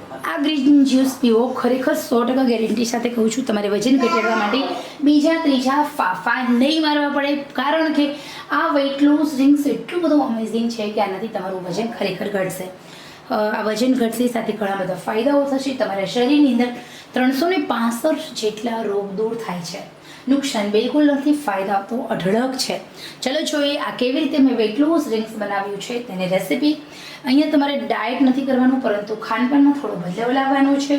આ green juice પીવો, ખરેખર 100% ગેરંટી સાથે કહું છું, તમારે વજન ઘટાડવા માટે બીજા ત્રીજા ફાફા નહીં મારવા પડે. કારણ કે આ વેઇટ લોસ ડ્રિંક્સ એટલું બધું અમેઝિંગ છે કે આનાથી તમારું વજન ખરેખર ઘટશે. આ વજન ઘટશે સાથે ઘણા બધા ફાયદાઓ થશે. તમારા શરીરની અંદર 365 જેટલા રોગ દૂર થાય છે. નુકસાન બિલકુલ નથી, ફાયદા તો અઢળક છે. ચલો જોઈએ આ કેવી રીતે મેં વેઇટ લોસ ડ્રિંક્સ બનાવ્યું છે તેની રેસિપી. અહીંયા તમારે ડાયટ નથી કરવાનું, પરંતુ ખાનપાનમાં થોડો બદલાવ લાવવાનો છે,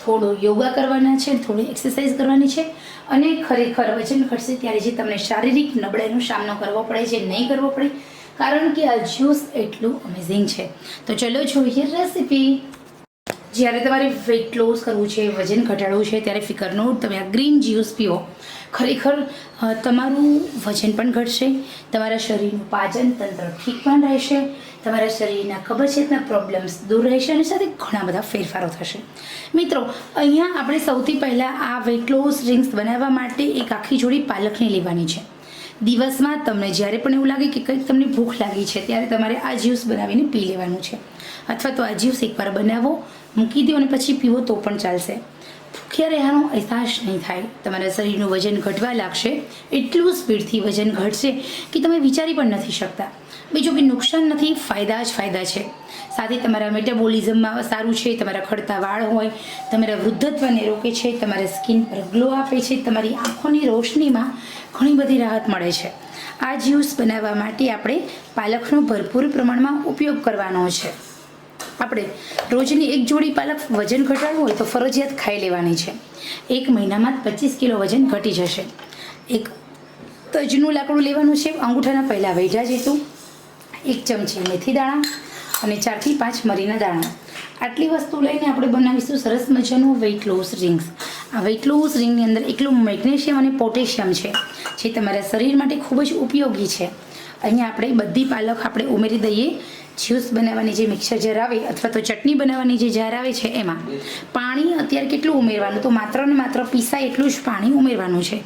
થોડું યોગા કરવાના છે, થોડી એક્સરસાઇઝ કરવાની છે અને ખરેખર વજન ઘટશે ત્યારે જે તમને શારીરિક નબળાઈનો સામનો કરવો પડે છે નહીં કરવો પડે, કારણ કે આ જ્યુસ એટલું અમેઝિંગ છે. તો ચલો જોઈએ રેસિપી. જ્યારે તમારે વેઇટ લોસ કરવું છે, વજન ઘટાડવું છે, ત્યારે ફિકરનો તમે આ ગ્રીન જ્યુસ પીવો. ખરેખર તમારું વજન પણ ઘટશે, તમારા શરીરનું પાચન તંત્ર ઠીક પણ રહેશે, તમારા શરીરના કબજિયાતના પ્રોબ્લેમ્સ દૂર રહેશે અને સાથે ઘણા બધા ફેરફારો થશે. મિત્રો, અહીંયા આપણે સૌથી પહેલાં આ વેઇટ લોસ ડ્રિંક્સ બનાવવા માટે એક આખી જોડી પાલકની લેવાની છે. દિવસમાં તમને જ્યારે પણ એવું લાગે કે કંઈક તમને ભૂખ લાગી છે ત્યારે તમારે આ જ્યુસ બનાવીને પી લેવાનું છે, અથવા તો આ જ્યુસ એકવાર બનાવો, મૂકી દો અને પછી પીવો તો પણ ચાલશે. ભૂખ્યા રહેવાનો અહેસાસ નહીં થાય, તમારા શરીરનું વજન ઘટવા લાગશે, એટલું સ્પીડથી વજન ઘટશે કે તમે વિચારી પણ નથી શકતા. બીજું કે નુકસાન નથી, ફાયદા જ ફાયદા છે. સાથે તમારા મેટાબોલિઝમમાં સારું છે, તમારા ખડતા વાળ હોય, તમારા વૃદ્ધત્વને રોકે છે, તમારા સ્કિન પર ગ્લો આપે છે, તમારી આંખોની રોશનીમાં ઘણી બધી રાહત મળે છે. આ જ્યુસ બનાવવા માટે આપણે પાલકનો ભરપૂર પ્રમાણમાં ઉપયોગ કરવાનો છે. આપણે રોજની એક જોડી પાલક વજન ઘટાડવું હોય તો ફરજિયાત ખાઈ લેવાની છે. 1 મહિનામાં 25 કિલો વજન ઘટી જશે. એક તજનું લાકડું લેવાનું છે, અંગૂઠાના પહેલાં વેઢા જેટલું, 1 ચમચી મેથી દાણા અને 4 થી 5 મરીના દાણા. આટલી વસ્તુ લઈને આપણે બનાવીશું સરસ મજાનું વેઇટ લોસ ડ્રિંક્સ. આ વેઇટ લોસ ડ્રિંકની અંદર એકલું મેગ્નેશિયમ અને પોટેશિયમ છે, જે તમારા શરીર માટે ખૂબ જ ઉપયોગી છે. અહીંયા આપણે બધી પાલક આપણે ઉમેરી દઈએ. જ્યુસ બનાવવાની જે મિક્સર જાર આવે અથવા તો ચટણી બનાવવાની જે જાર આવે છે એમાં પાણી અત્યારે કેટલું ઉમેરવાનું, તો માત્ર ને માત્ર પીસાય એટલું જ પાણી ઉમેરવાનું છે.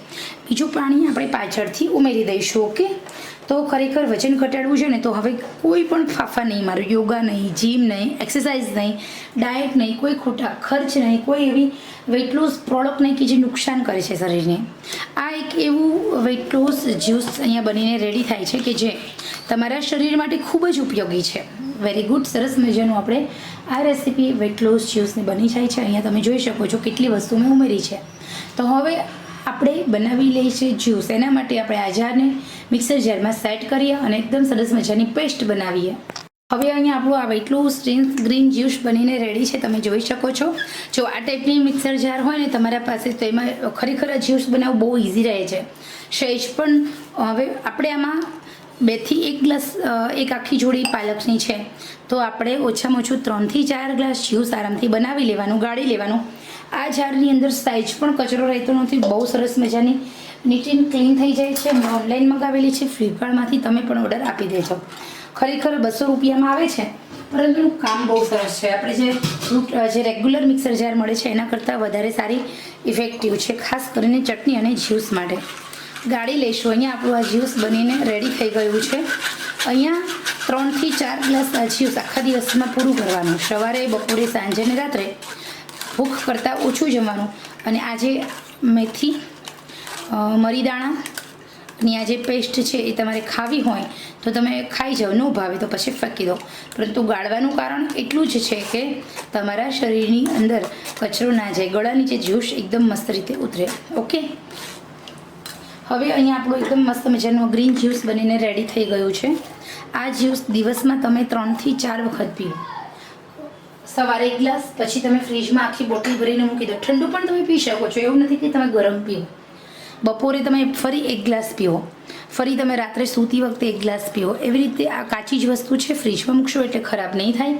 બીજું પાણી આપણે પાછળથી ઉમેરી દઈશું. ઓકે, તો ખરેખર વજન ઘટાડવું છે ને તો હવે કોઈ પણ ફાફા નહીં મારું, યોગા નહીં, જીમ નહીં, એક્સરસાઇઝ નહીં, ડાયટ નહીં, કોઈ ખોટા ખર્ચ નહીં, કોઈ એવી વેઇટ લોસ પ્રોડક્ટ નહીં કે જે નુકસાન કરે છે શરીરને. આ એક એવું વેઇટ લોસ જ્યુસ અહીંયા બનીને રેડી થાય છે કે જે તમારા શરીર માટે ખૂબ જ ઉપયોગી છે. વેરી ગુડ, સરસ મજાનું આપણે આ રેસીપી વેઇટ લોસ જ્યુસની બની જાય છે. અહીંયા તમે જોઈ શકો છો કેટલી વસ્તુ મેં ઉમેરી છે. તો હવે આપણે બનાવી લઈએ છીએ જ્યુસ. એના માટે આપણે આ જારને મિક્સર જારમાં સેટ કરીએ અને એકદમ સરસ મજાની પેસ્ટ બનાવીએ. હવે અહીંયા આપણું આ વેઇટ લોસ ગ્રીન જ્યુસ બનીને રેડી છે, તમે જોઈ શકો છો. જો આ ટાઈપની મિક્સર જાર હોય ને તમારા પાસે તો એમાં ખરેખર આ જ્યુસ બનાવવું બહુ ઇઝી રહે છે. સહેજ પણ હવે આપણે આમાં 2 થી 1 ગ્લાસ, એક આખી જોડી પાલકની છે તો આપણે ઓછામાં ઓછું 3 થી 4 ગ્લાસ જ્યુસ આરામથી બનાવી લેવાનું, ગાળી લેવાનું. આ જારની અંદર સાઈઝ પણ કચરો રહેતો નથી, બહુ સરસ મજાની નીટ એન્ડ ક્લીન થઈ જાય છે. મેં ઓનલાઈન મંગાવેલી છે, ફ્લિપકાર્ટમાંથી તમે પણ ઓર્ડર આપી દેજો. ખરેખર 200 રૂપિયામાં આવે છે, પરંતુ એનું કામ બહુ સરસ છે. આપણે જે રેગ્યુલર મિક્સર જાર મળે છે એના કરતાં વધારે સારી ઇફેક્ટિવ છે, ખાસ કરીને ચટણી અને જ્યુસ માટે. ગાળી લઈશું. અહીંયા આપણું આ જ્યુસ બનીને રેડી થઈ ગયું છે. અહીંયા 3 થી 4 ગ્લાસ આ જ્યુસ આખા દિવસમાં પૂરું કરવાનું. સવારે, બપોરે, સાંજે અને રાત્રે ભૂખ કરતાં ઓછું જમવાનું. અને આ જે મેથી, મરીદાણા અને આ જે પેસ્ટ છે એ તમારે ખાવી હોય તો તમે ખાઈ જાઓ, ન ભાવે તો પછી ફેંકી દો. પરંતુ ગાળવાનું કારણ એટલું જ છે કે તમારા શરીરની અંદર કચરો ના જાય, ગળાની જે જ્યુસ એકદમ મસ્ત રીતે ઉતરે. ઓકે, હવે અહીંયા આપણું એકદમ મસ્ત મજાનું ગ્રીન જ્યુસ બનીને રેડી થઈ ગયું છે. આ જ્યુસ દિવસમાં તમે 3 થી 4 વખત પીવો. સવારે 1 ગ્લાસ, પછી તમે ફ્રીજમાં આખી બોટલ ભરીને મૂકી દો. ઠંડુ પણ તમે પી શકો છો, એવું નથી કે તમે ગરમ પીવો. બપોરે તમે ફરી 1 ગ્લાસ પીવો, ફરી તમે રાત્રે સૂતી વખતે 1 ગ્લાસ પીવો. એવી રીતે આ કાચી જ વસ્તુ છે, ફ્રીજમાં મૂકશો એટલે ખરાબ નહીં થાય,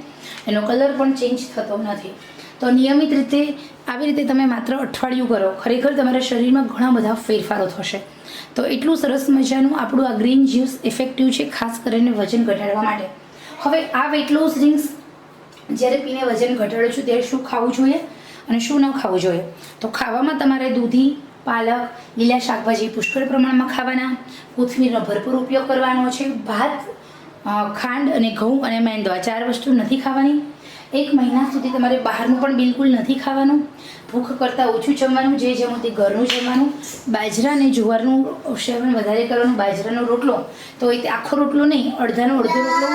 એનો કલર પણ ચેન્જ થતો નથી. તો નિયમિત રીતે આવી રીતે તમે માત્ર અઠવાડિયું કરો, ખરેખર તમારા શરીરમાં ઘણા બધા ફેરફારો થશે. તો એટલું સરસ મજાનું આપણું આ ગ્રીન જ્યુસ ઇફેક્ટિવ છે, ખાસ કરીને વજન ઘટાડવા માટે. હવે આ વેઇટ લોસ ડ્રિંક્સ જ્યારે પીને વજન ઘટાડો છું ત્યારે શું ખાવું જોઈએ અને શું ન ખાવું જોઈએ? તો ખાવામાં તમારે દૂધી, પાલક, લીલા શાકભાજી પુષ્કળ પ્રમાણમાં ખાવાના, કોથમીરનો ભરપૂર ઉપયોગ કરવાનો છે. ભાત, ખાંડ અને ઘઉં અને મેંદો, આ 4 વસ્તુ નથી ખાવાની. 1 મહિના સુધી તમારે બહારનું પણ બિલકુલ નથી ખાવાનું, ભૂખ કરતાં ઓછું જમવાનું, જે જમો તે ઘરનું જમવાનું, બાજરા અને જુવારનું સેવન વધારે કરવાનું, બાજરાનો રોટલો તો એ આખો રોટલો નહીં, અડધો રોટલો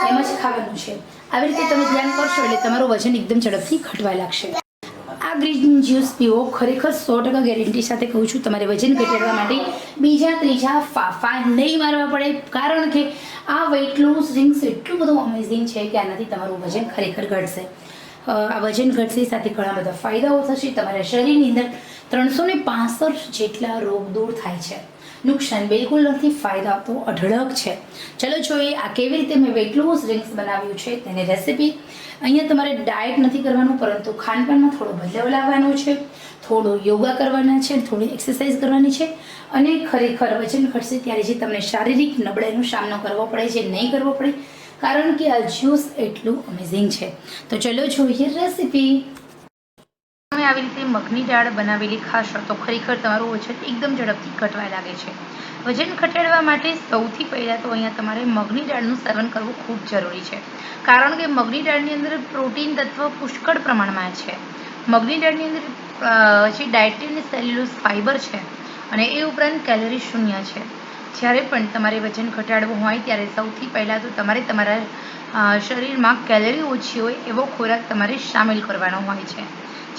એમ જ ખાવાનું છે. આવી રીતે તમે ધ્યાન કરશો એટલે તમારું વજન એકદમ ઝડપથી ઘટવા લાગશે. આ ગ્રીન જ્યુસ પીવો, ખરેખર 100% ગેરંટી સાથે કહું છું, તમારે વજન ઘટાડવા માટે બીજા ત્રીજા ફાફા નહીં મારવા પડે, કારણ કે આ વેઇટ લોસ ડ્રિંક્સ એટલું બધું અમેઝિંગ છે કે આનાથી તમારું વજન ખરેખર ઘટશે. આ વજન ઘટશે સાથે ઘણા બધા ફાયદાઓ થશે. તમારા શરીરની અંદર 365 જેટલા રોગ દૂર થાય છે. નુકસાન બિલકુલ નથી, ફાયદા તો અઢળક છે. ચલો જોઈએ આ કેવી રીતે મેં વેઇટ લોસ ડ્રિંક્સ બનાવ્યું છે તેની રેસિપી. અહીંયા તમારે ડાયટ નથી કરવાનું, પરંતુ ખાનપાનમાં થોડો બદલાવ લાવવાનો છે, થોડું યોગા કરવાના છે, થોડી એક્સરસાઇઝ કરવાની છે, અને ખરેખર વજન ઘટશે ત્યારે જે તમને શારીરિક નબળાઈનો સામનો કરવો પડે છે નહીં કરવો પડે, કારણ કે આ જ્યુસ એટલું અમેઝિંગ છે. તો ચલો જોઈએ રેસિપી. તમે આવી રીતે મગની દાળ બનાવેલી ખાશો તો ખરેખર તમારું વજન એકદમ ઝડપથી ઘટવા લાગે છે. વજન ઘટાડવા માટે સૌથી પહેલાં તો અહીંયા તમારે મગની દાળનું સેવન કરવું ખૂબ જરૂરી છે, કારણ કે મગની દાળની અંદર પ્રોટીન તત્વ પુષ્કળ પ્રમાણમાં છે. મગની દાળની અંદર જે ડાયટરી અને સેલ્યુલોઝ ફાઇબર છે, અને એ ઉપરાંત કેલરી શૂન્ય છે. જ્યારે પણ તમારે વજન ઘટાડવું હોય ત્યારે સૌથી પહેલાં તો તમારે તમારા શરીરમાં કેલરી ઓછી હોય એવો ખોરાક તમારે સામેલ કરવાનો હોય છે,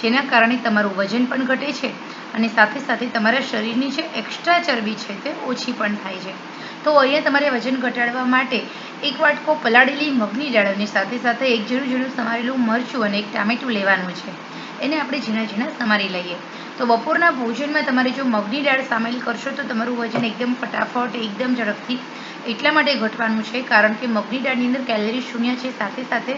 જેના કારણે તમારું વજન પણ ઘટે છે અને સાથે સાથે તમારા શરીરની જે એક્સ્ટ્રા ચરબી છે તે ઓછી પણ થાય છે. તો અહીંયા તમારે વજન ઘટાડવા માટે 1 વાટકો પલાળેલી મગની દાળની સાથે સાથે એક ઝીણું સમારેલું મરચું અને 1 ટામેટું લેવાનું છે. એને આપણે ઝીણા સમારી લઈએ. તો બપોરના ભોજનમાં તમારે જો મગની દાળ સામેલ કરશો તો તમારું વજન એકદમ ફટાફટ એકદમ ઝડપથી એટલા માટે ઘટવાનું છે, કારણ કે મગની દાળની અંદર કેલરી શૂન્ય છે, સાથે સાથે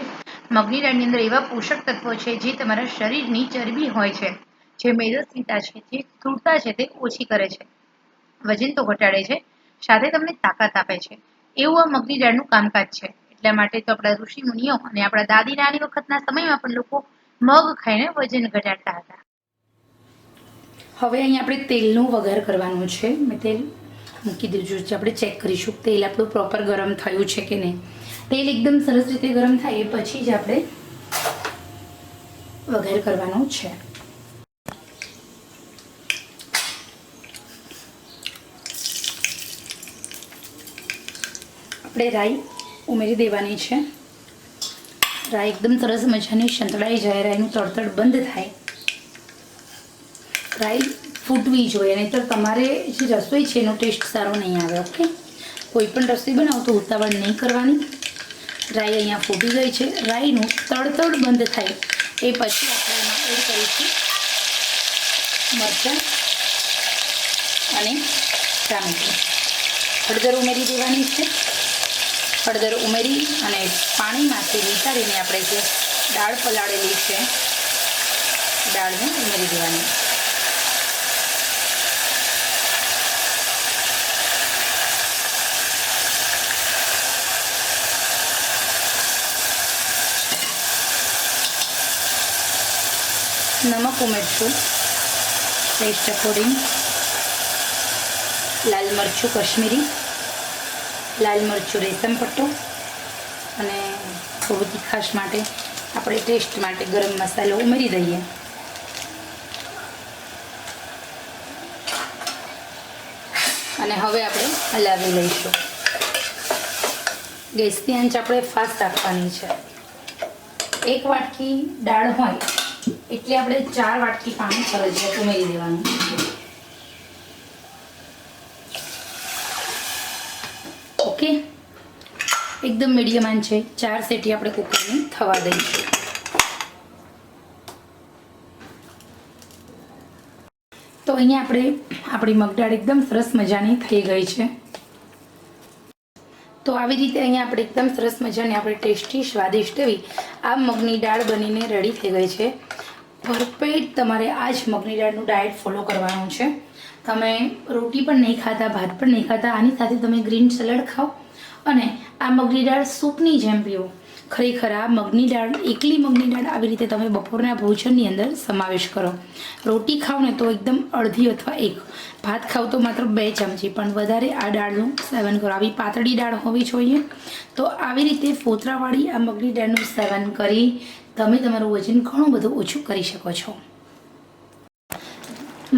મગની દાળની અંદર એવા પોષક તત્વો છે જે તમારા શરીરની ચરબી હોય છે, જે મેદસ્વીતા છે, જે સ્થૂળતા છે તે ઓછી કરે છે, વજન તો ઘટાડે છે, સાથે તમને તાકાત આપે છે. એવું આ મગની દાળનું કામકાજ છે. એટલા માટે તો આપણા ઋષિ મુનિઓ અને આપણા દાદી નાની વખતના સમયમાં પણ લોકો મગ ખાઈને વજન ઘટાડતા હતા. હવે અહીં આપણે તેલનો વઘાર કરવાનું છે. મેં તેલ મૂકી દીધું છે. આપણે ચેક કરીશું તેલ આપણું પ્રોપર ગરમ થયું છે કે નહીં. તેલ એકદમ સરસ રીતે ગરમ થાય એ પછી જ આપણે વઘાર કરવાનો છે. આપણે રાઈ ઉમેરી દેવાની છે. રાઈ એકદમ સરસ મજાની સંતળાઈ જાય, રાઈનું તડતડ બંધ થાય, રાઈ ફૂટવી જોઈએ, નહીં તો તમારે જે રસોઈ છે એનો ટેસ્ટ સારો નહીં આવે. ઓકે, કોઈ પણ રસોઈ બનાવો તો ઉતાવળ નહીં કરવાની. રાઈ અહીંયા ફૂટી ગઈ છે. રાઈનું તડતડ બંધ થાય એ પછી આપણે એમાં એડ કરીશું મરચાં અને ટામેટું. હળદર ઉમેરી દેવાની છે. હળદર ઉમેરી અને પાણીમાંથી નીકાળીને આપણે જે દાળ પલાળેલી છે દાળને ઉમેરી દેવાની. નમક ઉમેરશું ટેસ્ટ અકોર્ડિંગ. લાલ મરચું કશ્મીરી, લાલ મરચું રેશમ પટ્ટો, અને થોડું તીખાશ માટે આપણે ટેસ્ટ માટે ગરમ મસાલો ઉમેરી દઈએ. અને હવે આપણે હલાવી લઈશું. ગેસની આંચ આપણે ફાસ્ટ રાખવાની છે. 1 વાટકી દાળ હોય એટલે આપણે 4 વાટકી પાણી ફરજિયાત ઉમેરી દેવાનું. ઓકે, એકદમ મીડિયમ આંચ છે. 4 સીટી આપણે કુકરને થવા દઈશું. તો અહીંયા આપણી મગદાળ એકદમ સરસ મજાની થઈ ગઈ છે. તો આવી રીતે અહીંયા આપણે એકદમ સરસ મજાની આપણે ટેસ્ટી સ્વાદિષ્ટ એવી આ મગની દાળ બનીને રેડી થઈ ગઈ છે. પરફેક્ટ તમારે આ જ મગની દાળનું ડાયટ ફોલો કરવાનું છે. તમે રોટી પણ નહીં ખાતા, ભાત પણ નહીં ખાતા, આની સાથે તમે ગ્રીન સલાડ ખાઓ અને આ મગની દાળ સૂપની જેમ પીવો. ખરેખર આ મગની દાળ, એકલી મગની દાળ આવી રીતે તમે બપોરના ભોજનની અંદર સમાવેશ કરો. રોટી ખાઓ ને તો એકદમ અડધી અથવા 1, ભાત ખાઓ તો માત્ર 2 ચમચી, પણ વધારે આ દાળનું સેવન કરો. આવી પાતળી દાળ હોવી જોઈએ. તો આવી રીતે ફોતરાવાળી આ મગની દાળનું સેવન કરી તમે તમારું વજન ઘણું બધું ઓછું કરી શકો છો.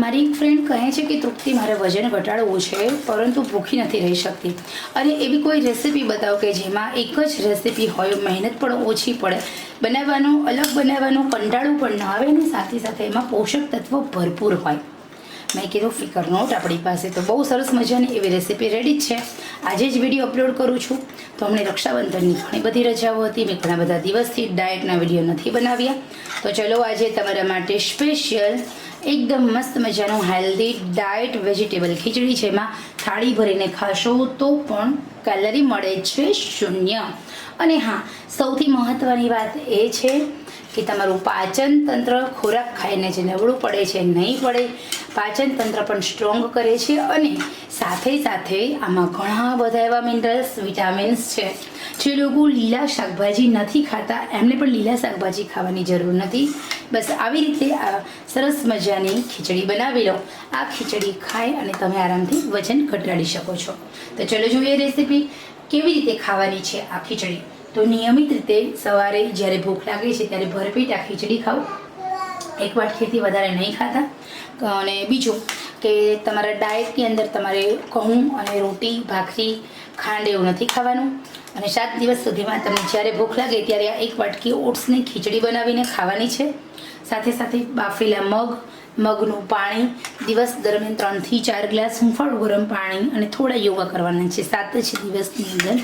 મારી એક ફ્રેન્ડ કહે છે કે તૃપ્તિ મારે વજન ઘટાડવું છે પરંતુ ભૂખી નથી રહી શકતી, અને એવી કોઈ રેસીપી બતાવો કે જેમાં એક જ રેસીપી હોય, મહેનત પણ ઓછી પડે, બનાવવાનું અલગ બનાવવાનું કંટાળું પણ ના આવે, અને સાથે સાથે એમાં પોષક તત્વો ભરપૂર હોય. મેં કીધું ફિકર નોટ, આપણી પાસે તો બહુ સરસ મજાની એવી રેસીપી રેડી જ છે. આજે જ વિડીયો અપલોડ કરું છું. તો અમને રક્ષાબંધનની ઘણી બધી રજાઓ હતી, મેં ઘણા બધા દિવસથી ડાયટના વિડીયો નથી બનાવ્યા. તો ચલો આજે તમારા માટે સ્પેશિયલ એકદમ મસ્ત મજાનું હેલ્ધી ડાયટ વેજીટેબલ ખીચડી છે. એમાં થાળી ભરીને ખાશો તો પણ કેલરી મળે છે 0. અને હા, સૌથી મહત્ત્વની વાત એ છે કે તમારું પાચન તંત્ર ખોરાક ખાઈને જે નબળું પડે છે નહીં પડે, પાચન તંત્ર પણ સ્ટ્રોંગ કરે છે. અને સાથે સાથે આમાં ઘણા બધા એવા મિનરલ્સ, વિટામિન્સ છે. જે લોકો લીલા શાકભાજી નથી ખાતા એમને પણ લીલા શાકભાજી ખાવાની જરૂર નથી. બસ આવી રીતે આ સરસ મજાની ખીચડી બનાવી લો. આ ખીચડી ખાઈ અને તમે આરામથી વજન ઘટાડી શકો છો. તો ચલો જોઈએ રેસીપી કેવી રીતે ખાવાની છે આ ખીચડી. તો નિયમિત રીતે સવારે જ્યારે ભૂખ લાગે છે ત્યારે ભરપેટ આ ખીચડી ખાઓ. એક વાટકીથી વધારે નહીં ખાતા. અને બીજું કે તમારા ડાયટની અંદર તમારે ઘઉં અને રોટી, ભાખરી, ખાંડ એવું નથી ખાવાનું. અને 7 દિવસ સુધીમાં તમને જ્યારે ભૂખ લાગે ત્યારે આ 1 વાટકી ઓટ્સની ખીચડી બનાવીને ખાવાની છે. સાથે સાથે બાફેલા મગનું પાણી, દિવસ દરમિયાન 3 થી 4 ગ્લાસ હૂંફાળું ગરમ પાણી, અને થોડા યોગા કરવાના છે. 7 જ દિવસની અંદર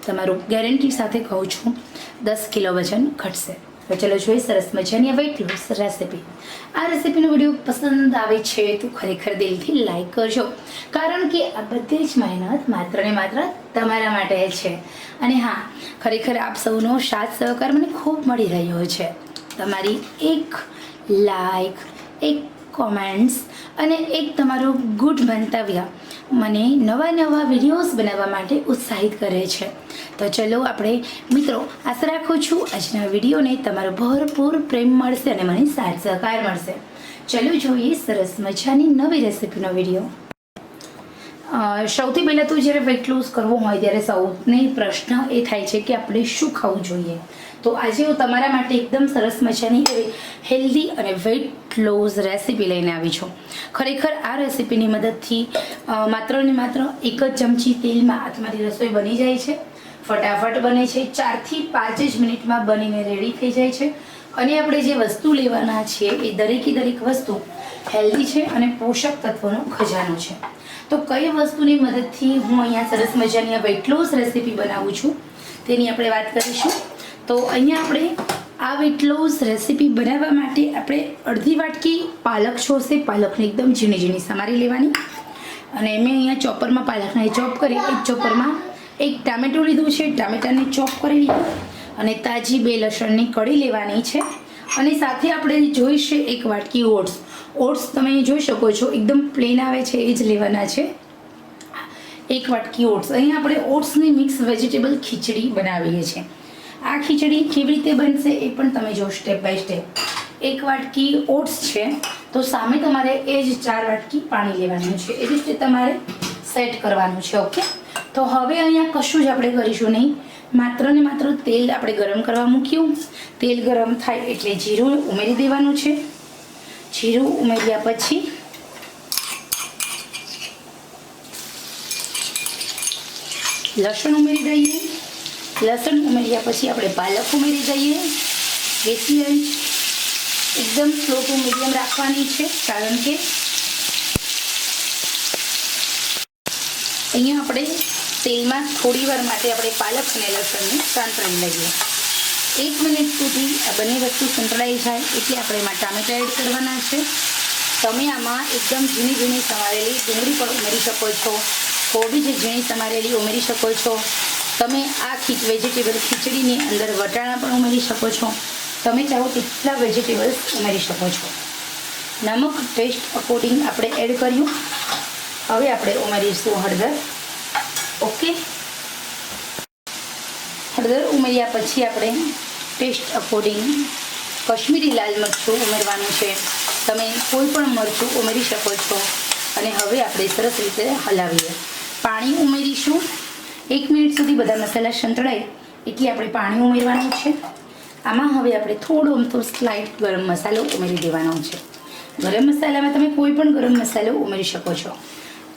તમારું ગેરંટી સાથે કહું છું 10 કિલો વજન ઘટશે. તો ચલો જોઈએ સરસ મજાની વેઇટ લોસ રેસીપી. આ રેસીપીનો વિડીયો પસંદ આવે છે તો ખરેખર દિલથી લાઈક કરજો, કારણ કે આ બધી જ મહેનત માત્ર ને માત્ર તમારા માટે છે. અને હા, ખરેખર આપ સૌનો સાથ સહકાર મને ખૂબ મળી રહ્યો છે. તમારી એક લાઈક, એક કોમેન્ટ્સ અને એક તમારું ગુડ મંતવ્ય મને નવા વિડીયોઝ બનાવવા માટે ઉત્સાહિત કરે છે. તો ચલો આપણે મિત્રો, આશા રાખું છું આજના વિડીયોને તમારો ભરપૂર પ્રેમ મળશે અને મને સાથ સહકાર મળશે. ચલો જોઈએ સરસ મજાની નવી રેસીપીનો વિડીયો. સૌથી પહેલાં તો જ્યારે વેઇટ લોસ કરવું હોય ત્યારે સૌથી પ્રશ્ન એ થાય છે કે આપણે શું ખાવું જોઈએ. તો આજે હું તમારા માટે એકદમ સરસ મજાની એવી હેલ્ધી અને વેઇટ લોસ રેસીપી લઈને આવી છું. ખરેખર આ રેસીપીની મદદથી માત્ર ને માત્ર 1 જ ચમચી તેલમાં તમારી રસોઈ બની જાય છે. ફટાફટ બને છે, 4 થી 5 જ મિનિટમાં બનીને રેડી થઈ જાય છે. અને આપણે જે વસ્તુ લેવાના છીએ એ દરેકે દરેક વસ્તુ હેલ્ધી છે અને પોષક તત્વોનો ખજાનો છે. તો કઈ વસ્તુની મદદથી હું અહીંયા સરસ મજાની વેઇટ લોસ રેસીપી બનાવું છું તેની આપણે વાત કરીશું. તો અહીંયા આપણે આ વેઇટ લોસ રેસીપી બનાવવા માટે આપણે અડધી વાટકી પાલક જોશે. પાલકને એકદમ ઝીણી ઝીણી સમારી લેવાની. અને મેં અહીંયા ચોપરમાં પાલકને ચોપ કરી, એક ચોપરમાં 1 ટામેટું લીધું છે, ટામેટાને ચોપ કરી લીધું. અને તાજી 2 લસણની કળી લેવાની છે. અને સાથે આપણે જોઈશે 1 વાટકી ઓટ્સ. ઓટ્સ તમે જોઈ શકો છો એકદમ પ્લેન આવે છે એ જ લેવાના છે. 1 વાટકી ઓટ્સ. અહીંયા આપણે ઓટ્સની મિક્સ વેજીટેબલ ખીચડી બનાવીએ છીએ. આ ખીચડી કેવી રીતે બનશે એ પણ તમે જો સ્ટેપ બાય સ્ટેપ. 1 વાટકી ઓટ્સ છે તો સામે તમારે એ જ 4 વાટકી પાણી લેવાનું છે. એ રીતે તમારે સેટ કરવાનું છે. ઓકે, તો હવે અહીંયા કશું જ આપણે કરીશું નહીં. માત્ર ને માત્ર તેલ આપણે ગરમ કરવા મૂક્યું. તેલ ગરમ થાય એટલે જીરું ઉમેરી દેવાનું છે. જીરું ઉમેર્યા પછી લસણ ઉમેરી દઈએ. લસણ ઉમેર્યા પછી આપણે પાલક ઉમેરી દઈએ. ગેસની આંચ એકદમ સ્લો ટુ મીડિયમ રાખવાની છે, કારણ કે અહીંયા આપણે તેલમાં થોડી વાર માટે આપણે પાલક અને લસણને સાંતળી લઈએ. 1 મિનિટ સુધી આ બંને વસ્તુ સંતળાઈ જાય એટલે આપણે એમાં ટામેટા એડ કરવાના છે. તમે આમાં એકદમ ઝીણી ઝીણી સમારેલી ડુંગળી પણ ઉમેરી શકો છો. કોબી જે ઝીણી સમારેલી ઉમેરી શકો છો. તમે આ વેજીટેબલ ખીચડીની અંદર વટાણા પણ ઉમેરી શકો છો. તમે ચાહો તેટલા વેજીટેબલ્સ ઉમેરી શકો છો. નમક ટેસ્ટ અકોર્ડિંગ આપણે એડ કર્યું. હવે આપણે ઉમેરીશું હળદર. ઓકે, હળદર ઉમેર્યા પછી આપણે ટેસ્ટ અકોર્ડિંગ કશ્મીરી લાલ મરચું ઉમેરવાનું છે. તમે કોઈ પણ મરચું ઉમેરી શકો છો. અને હવે આપણે સરસ રીતે હલાવીએ. પાણી ઉમેરીશું. 1 મિનિટ સુધી બધા મસાલા સંતળાય એટલે આપણે પાણી ઉમેરવાનું છે. આમાં હવે આપણે થોડો અમથો સ્લાઇટ ગરમ મસાલો ઉમેરી દેવાનો છે. ગરમ મસાલામાં તમે કોઈ પણ ગરમ મસાલો ઉમેરી શકો છો.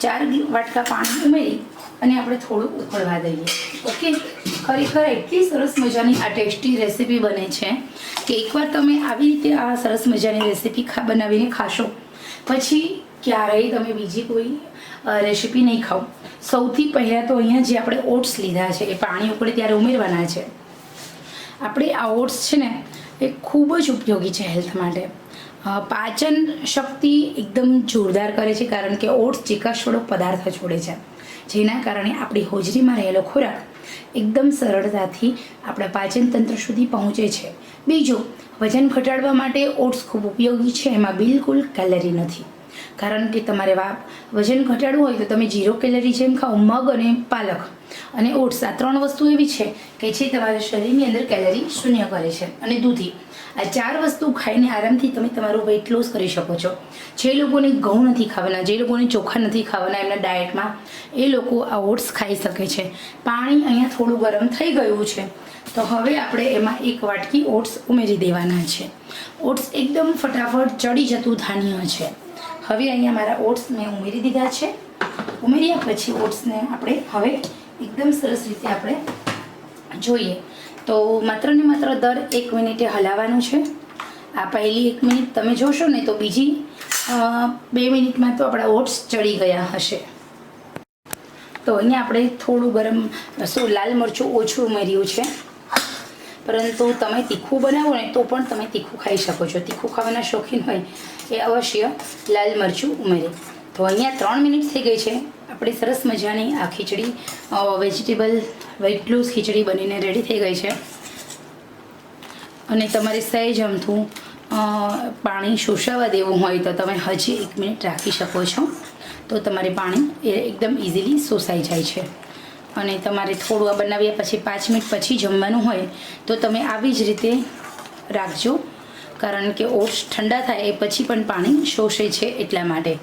4 વાટકા પાણી ઉમેરી અને આપણે થોડું ઉકળવા દઈએ. ઓકે, ખરેખર એટલી સરસ મજાની આ ટેસ્ટી રેસીપી બને છે કે એકવાર તમે આવી રીતે આ સરસ મજાની રેસીપી બનાવીને ખાશો પછી ક્યારેય તમે બીજી કોઈ રેસીપી નહીં ખાઓ. સૌથી પહેલાં તો અહીંયા જે આપણે ઓટ્સ લીધા છે એ પાણી ઉકળે ત્યારે ઉમેરવાના છે. આપણે આ ઓટ્સ છે ને એ ખૂબ જ ઉપયોગી છે હેલ્થ માટે. પાચન શક્તિ એકદમ જોરદાર કરે છે કારણ કે ઓટ્સ ચીકાશવાળો પદાર્થ છોડે છે, જેના કારણે આપણી હોજરીમાં રહેલો ખોરાક એકદમ સરળતાથી આપણા પાચન તંત્ર સુધી પહોંચે છે. બીજું, વજન ઘટાડવા માટે ઓટ્સ ખૂબ ઉપયોગી છે. એમાં બિલકુલ કેલરી નથી, કારણ કે તમારે વજન ઘટાડવું હોય તો તમે 0 કેલરી જેમ ખાઓ. મગ અને પાલક અને ઓટ્સ આ 3 વસ્તુ એવી છે કે જે તમારા શરીરની અંદર કેલરી શૂન્ય કરે છે. અને દૂધી, આ 4 વસ્તુ ખાઈને આરામથી તમે તમારું વેઇટ લોસ કરી શકો છો. જે લોકોને ઘઉં નથી ખાવાના, જે લોકોને ચોખા નથી ખાવાના એમના ડાયટમાં, એ લોકો આ ઓટ્સ ખાઈ શકે છે. પાણી અહીંયા થોડું ગરમ થઈ ગયું છે તો હવે આપણે એમાં 1 વાટકી ઓટ્સ ઉમેરી દેવાના છે. ઓટ્સ એકદમ ફટાફટ ચડી જતું ધાન્ય છે. હવે અહીંયા મારા ઓટ્સ મેં ઉમેરી દીધા છે. ઉમેર્યા પછી ઓટ્સને આપણે હવે એકદમ સરસ રીતે આપણે જોઈએ તો માત્ર ને માત્ર દર 1 મિનિટે હલાવવાનું છે. આ પહેલી 1 મિનિટ તમે જોશો ને તો બીજી 2 મિનિટમાં તો આપણા ઓટ્સ ચડી ગયા હશે. તો અહીંયા આપણે થોડું ગરમ લાલ મરચું ઓછું ઉમેર્યું છે, પરંતુ તમે તીખું બનાવો ને તો પણ તમે તીખું ખાઈ શકો છો. તીખું ખાવાના શોખીન હોય એ અવશ્ય લાલ મરચું ઉમેરે. તો અહીંયા 3 મિનિટ થઈ ગઈ છે. આપણી સરસ મજાની આ ખીચડી વેજીટેબલ વેઇટ લૂઝ ખીચડી બનીને રેડી થઈ ગઈ છે. અને તમારે સહેજ અમથું પાણી શોષાવા દેવું હોય તો તમે હજી 1 મિનિટ રાખી શકો છો. તો તમારે પાણી એ એકદમ ઇઝીલી શોષાઈ જાય છે. અને તમારે થોડું આ બનાવ્યા પછી 5 મિનિટ પછી જમવાનું હોય તો તમે આવી જ રીતે રાખજો, કારણ કે ઓટ્સ ઠંડા થાય એ પછી પણ પાણી શોષે છે એટલા માટે.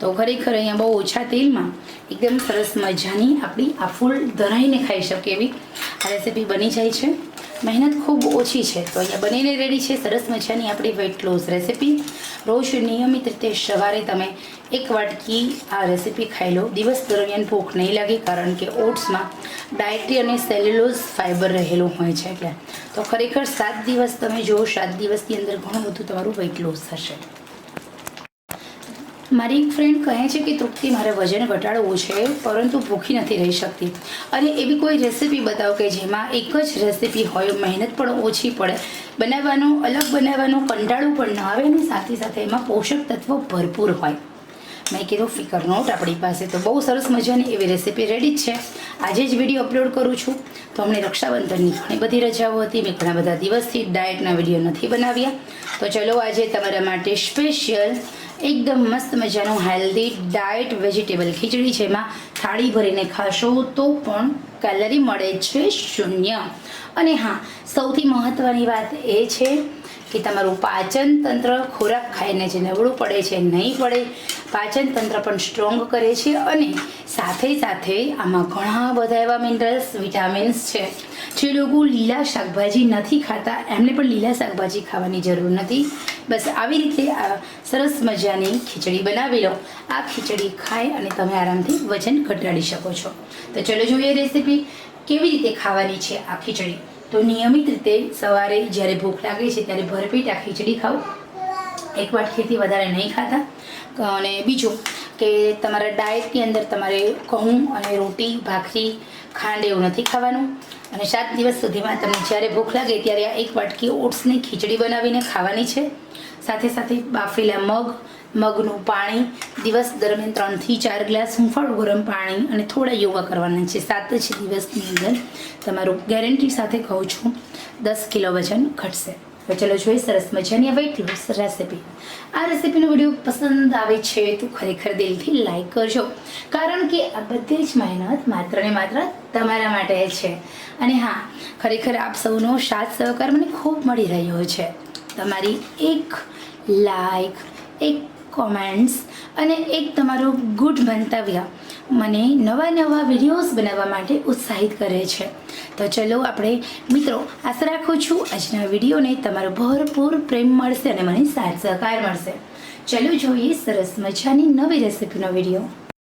તો ખરેખર અહીંયા બહુ ઓછા તેલમાં એકદમ સરસ મજાની આપણી આ ફૂલ ધરાઈને ખાઈ શકે એવી આ રેસીપી બની જાય છે. મહેનત ખૂબ ઓછી છે. તો અહીંયા બનીને રેડી છે સરસ મજાની આપણી વેઇટ લોસ રેસીપી. રોજ નિયમિત રીતે સવારે તમે 1 વાટકી આ રેસીપી ખાઈ લો. દિવસ દરમિયાન ભૂખ નહીં લાગે, કારણ કે ઓટ્સમાં ડાયટરી અને સેલ્યુલોઝ ફાઇબર રહેલું હોય છે. એટલે તો ખરેખર 7 દિવસ તમે જો 7 દિવસની અંદર ઘણું બધું તમારું વેઇટ લોસ થશે. મારી એક ફ્રેન્ડ કહે છે કે તૃપ્તિ, મારે વજન ઘટાડવું છે પરંતુ ભૂખી નથી રહી શકતી, અને એવી કોઈ રેસીપી બતાવો કે જેમાં એક જ રેસીપી હોય, મહેનત પણ ઓછી પડે, બનાવવાનું અલગ બનાવવાનું કંટાળું પણ ન આવે અને સાથે સાથે એમાં પોષક તત્વો ભરપૂર હોય. મેં કીધું ફિકર નોટ આપણી પાસે તો બહુ સરસ મજાની એવી રેસીપી રેડી જ છે. આજે જ વિડીયો અપલોડ કરું છું. તો અમને રક્ષાબંધનની ઘણી બધી રજાઓ હતી, મેં ઘણા બધા દિવસથી ડાયટના વિડીયો નથી બનાવ્યા. તો ચલો આજે તમારા માટે સ્પેશિયલ એકદમ મસ્ત મજાનું હેલ્ધી ડાયટ વેજીટેબલ ખીચડી છે. એમાં થાળી ભરીને ખાશો તો પણ કેલરી મળે છે 0. અને હા, સૌથી મહત્ત્વની વાત એ છે કે તમારું પાચન તંત્ર ખોરાક ખાઈને જે નબળું પડે છે નહીં પડે, પાચન તંત્ર પણ સ્ટ્રોંગ કરે છે. અને સાથે સાથે આમાં ઘણા બધા એવા મિનરલ્સ વિટામિન્સ છે. જે લોકો લીલા શાકભાજી નથી ખાતા એમને પણ લીલા શાકભાજી ખાવાની જરૂર નથી. બસ આવી રીતે આ સરસ મજાની ખીચડી બનાવી લો. આ ખીચડી ખાઈ અને તમે આરામથી વજન ઘટાડી શકો છો. તો ચલો જોઈએ રેસીપી કેવી રીતે ખાવાની છે આ ખીચડી. તો નિયમિત રીતે સવારે જ્યારે ભૂખ લાગે છે ત્યારે ભરપેટ આ ખીચડી ખાઓ. 1 વાટકીથી વધારે નહીં ખાતા. અને બીજું કે તમારા ડાયટની અંદર તમારે ઘઉં અને રોટી ભાખરી ખાંડ એવું નથી ખાવાનું. અને 7 દિવસ સુધીમાં તમને જ્યારે ભૂખ લાગે ત્યારે આ 1 વાટકી ઓટ્સની ખીચડી બનાવીને ખાવાની છે. સાથે સાથે બાફેલા મગનું પાણી દિવસ દરમિયાન 3 થી 4 ગ્લાસ હૂંફાળું ગરમ પાણી અને થોડા યોગા કરવાના છે. 7 જ દિવસની અંદર તમારું ગેરંટી સાથે કહું છું 10 કિલો વજન ઘટશે. તો ચલો જોઈએ સરસ મજાની વેઇટ લોસ રેસીપી. આ રેસીપીનો વિડીયો પસંદ આવે છે તો ખરેખર દિલથી લાઈક કરજો, કારણ કે આ બધી જ મહેનત માત્ર ને માત્ર તમારા માટે છે. અને હા, ખરેખર આપ સૌનો સાથ સહકાર મને ખૂબ મળી રહ્યો છે. તમારી એક લાઈક, એક કોમેન્ટ્સ અને એક તમારું ગુડ મંતવ્ય મને નવા વિડીયોઝ બનાવવા માટે ઉત્સાહિત કરે છે. તો ચલો આપણે મિત્રો આશા રાખું છું આજના વિડીયોને તમારો ભરપૂર પ્રેમ મળશે અને મને સાથ સહકાર મળશે. ચલો જોઈએ સરસ મજાની નવી રેસીપીનો વિડીયો.